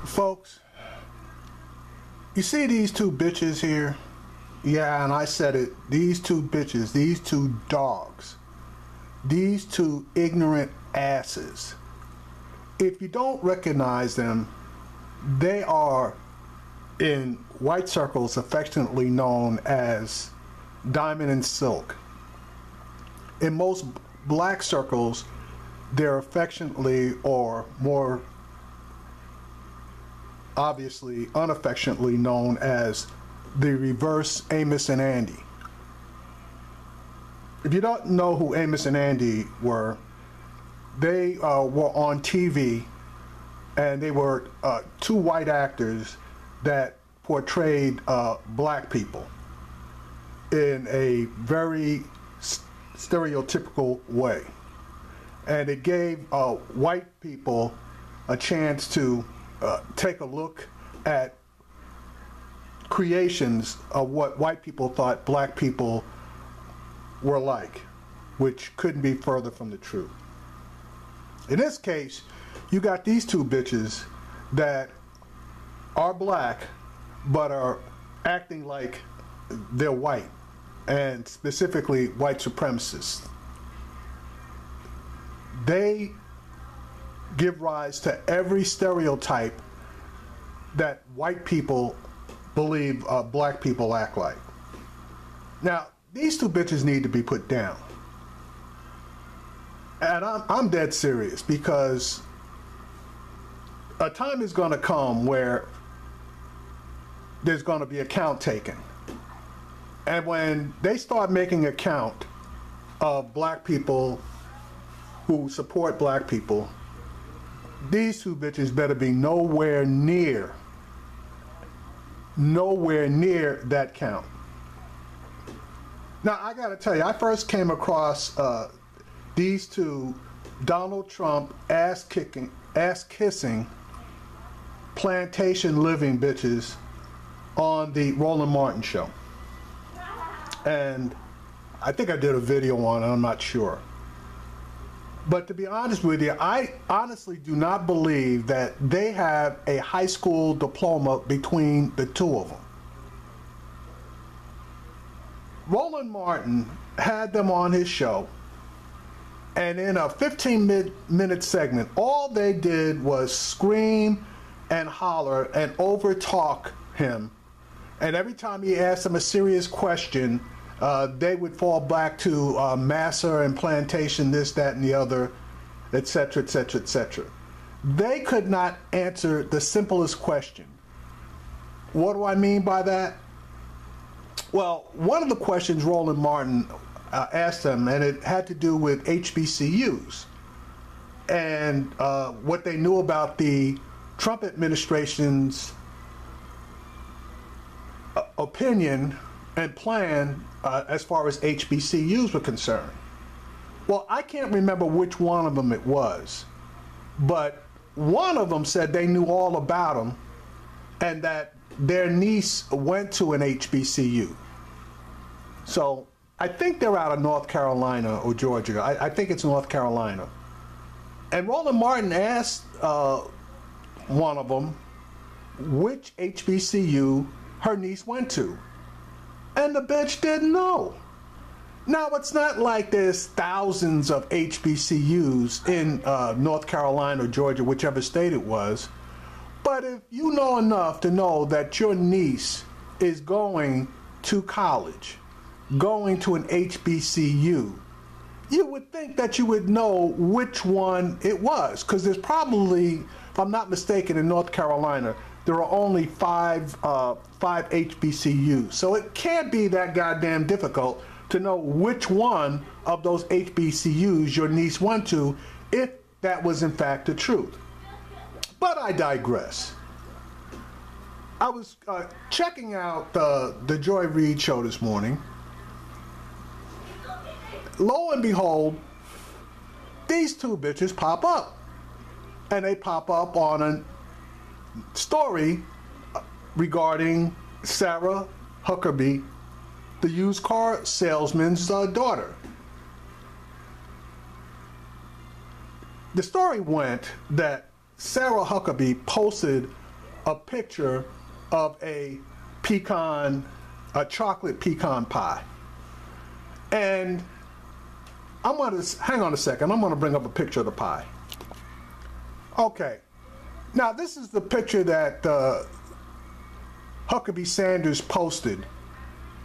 Folks, you see these two bitches here? Yeah, and I said it. These two bitches, these two dogs, these two ignorant asses. If you don't recognize them, they are in white circles affectionately known as Diamond and Silk. In most black circles, they're affectionately, or more obviously unaffectionately, known as the reverse Amos and Andy. If you don't know who Amos and Andy were, they were on TV, and they were two white actors that portrayed black people in a very stereotypical way. And it gave white people a chance to take a look at creations of what white people thought black people were like, which couldn't be further from the truth. In this case, you got these two bitches that are black but are acting like they're white, and specifically white supremacists. They give rise to every stereotype that white people believe black people act like. Now, these two bitches need to be put down. And I'm dead serious, because a time is going to come where there's going to be a count taken. And when they start making a count of black people who support black people, these two bitches better be nowhere near that count. Now, I gotta tell you, I first came across these two Donald Trump ass-kissing plantation living bitches on the Roland Martin show. And I think I did a video on it, I'm not sure. But to be honest with you, I honestly do not believe that they have a high school diploma between the two of them. Roland Martin had them on his show, and in a 15-minute segment, all they did was scream and holler and overtalk him. And every time he asked them a serious question, they would fall back to Massa and Plantation, this, that, and the other, etc., etc., etc. They could not answer the simplest question. What do I mean by that? Well, one of the questions Roland Martin asked them, and it had to do with HBCUs and what they knew about the Trump administration's opinion and plan as far as HBCUs were concerned. Well, I can't remember which one of them it was, but one of them said they knew all about them and that their niece went to an HBCU. So I think they're out of North Carolina or Georgia. I think it's North Carolina. And Roland Martin asked one of them which HBCU her niece went to. And the bitch didn't know. Now, it's not like there's thousands of HBCUs in North Carolina or Georgia, whichever state it was. But if you know enough to know that your niece is going to college, going to an HBCU, you would think that you would know which one it was. Because there's probably, if I'm not mistaken, in North Carolina, there are only five HBCUs. So it can't be that goddamn difficult to know which one of those HBCUs your niece went to, if that was in fact the truth. But I digress. I was checking out the Joy Reid show this morning. Lo and behold, these two bitches pop up. And they pop up on a story regarding Sarah Huckabee, the used car salesman's daughter. The story went that Sarah Huckabee posted a picture of a chocolate pecan pie. And hang on a second, I'm gonna bring up a picture of the pie. Okay, now this is the picture that Huckabee Sanders posted,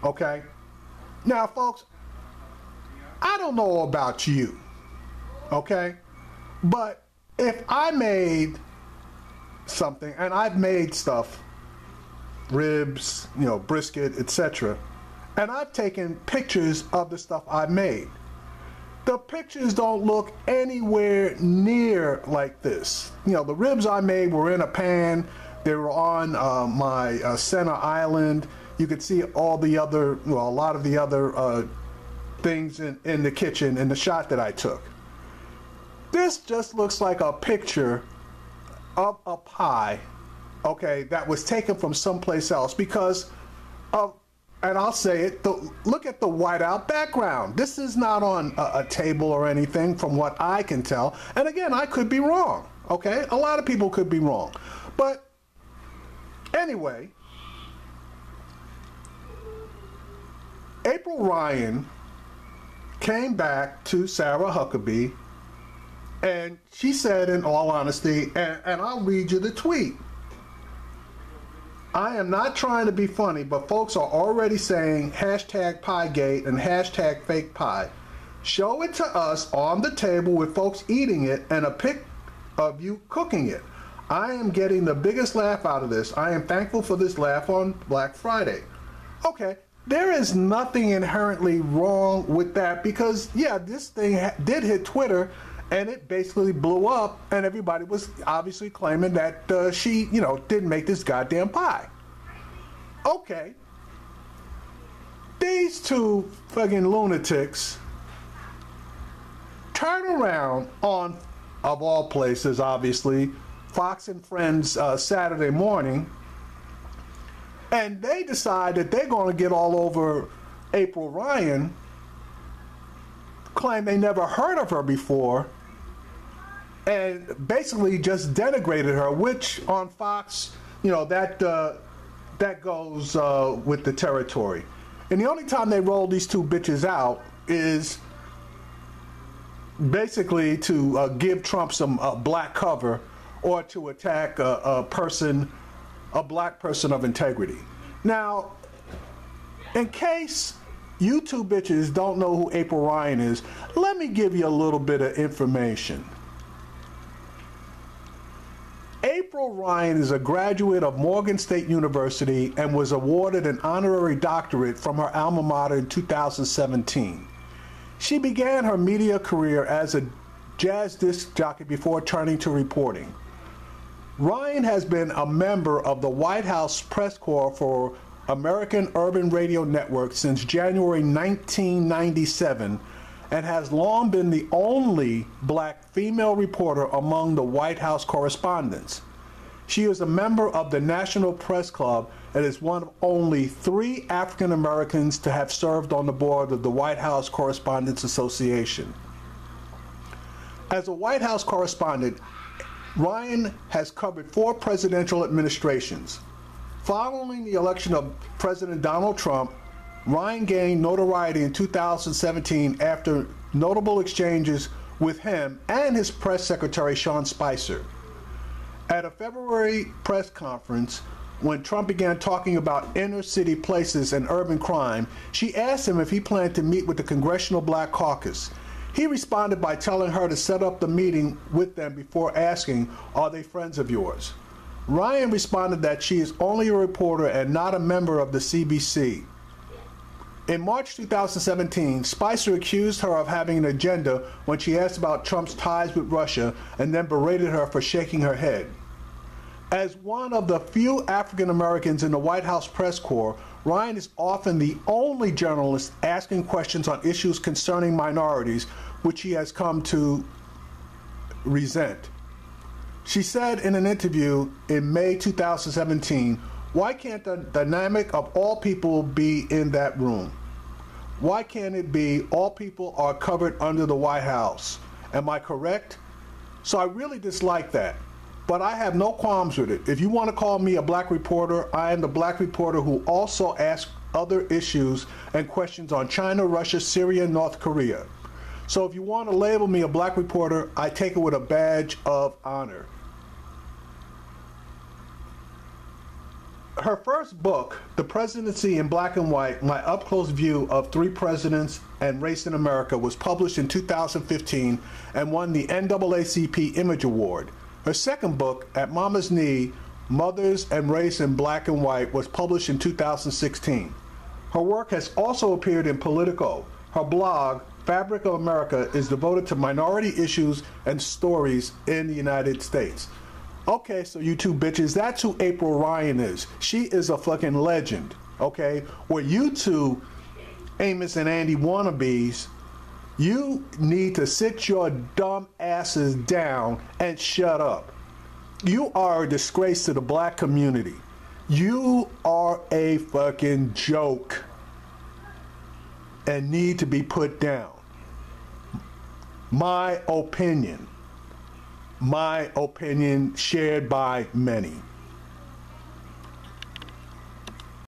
okay? Now folks, I don't know about you, okay? But if I made something, and I've made stuff, ribs, brisket, etc., and I've taken pictures of the stuff I made, the pictures don't look anywhere near like this. The ribs I made were in a pan. They were on my center island. You could see all the other, a lot of the other things in the kitchen in the shot that I took. This just looks like a picture of a pie, okay, that was taken from someplace else because of, and I'll say it, look at the whiteout background. This is not on a table or anything from what I can tell. And again, I could be wrong, okay? A lot of people could be wrong. But anyway, April Ryan came back to Sarah Huckabee and she said, in all honesty, and I'll read you the tweet. I am not trying to be funny, but folks are already saying hashtag Piegate and hashtag fake pie. Show it to us on the table with folks eating it and a pic of you cooking it. I am getting the biggest laugh out of this. I am thankful for this laugh on Black Friday. Okay, there is nothing inherently wrong with that because, yeah, this thing did hit Twitter and it basically blew up, and everybody was obviously claiming that she, didn't make this goddamn pie. Okay. These two fucking lunatics turn around on, of all places, obviously, Fox and Friends Saturday morning, and they decide that they're going to get all over April Ryan, claim they never heard of her before, and basically just denigrated her, which on Fox, that goes with the territory. And the only time they roll these two bitches out is basically to give Trump some black cover or to attack a black person of integrity. Now, in case you two bitches don't know who April Ryan is, let me give you a little bit of information. April Ryan is a graduate of Morgan State University and was awarded an honorary doctorate from her alma mater in 2017. She began her media career as a jazz disc jockey before turning to reporting. Ryan has been a member of the White House press corps for American Urban Radio Network since January 1997 and has long been the only black female reporter among the White House correspondents. She is a member of the National Press Club and is one of only 3 African Americans to have served on the board of the White House Correspondents Association. As a White House correspondent, Ryan has covered 4 presidential administrations. Following the election of President Donald Trump, Ryan gained notoriety in 2017 after notable exchanges with him and his press secretary, Sean Spicer. At a February press conference, when Trump began talking about inner city places and urban crime, she asked him if he planned to meet with the Congressional Black Caucus. He responded by telling her to set up the meeting with them before asking, "Are they friends of yours?" Ryan responded that she is only a reporter and not a member of the CBC. In March 2017, Spicer accused her of having an agenda when she asked about Trump's ties with Russia and then berated her for shaking her head. As one of the few African Americans in the White House press corps, Ryan is often the only journalist asking questions on issues concerning minorities, which he has come to resent. She said in an interview in May 2017, "Why can't the dynamic of all people be in that room? Why can't it be all people are covered under the White House? Am I correct?" So I really dislike that. but I have no qualms with it. If you want to call me a black reporter, I am the black reporter who also asks other issues and questions on China, Russia, Syria, and North Korea. So if you want to label me a black reporter, I take it with a badge of honor. Her first book, The Presidency in Black and White, My Up-Close View of Three Presidents and Race in America, was published in 2015 and won the NAACP Image Award. Her second book, At Mama's Knee, Mothers and Race in Black and White, was published in 2016. Her work has also appeared in Politico. Her blog, Fabric of America, is devoted to minority issues and stories in the United States. Okay, so you two bitches, that's who April Ryan is. She is a fucking legend, okay? Where you two, Amos and Andy wannabes, you need to sit your dumb asses down and shut up. You are a disgrace to the black community. You are a fucking joke and need to be put down. My opinion shared by many.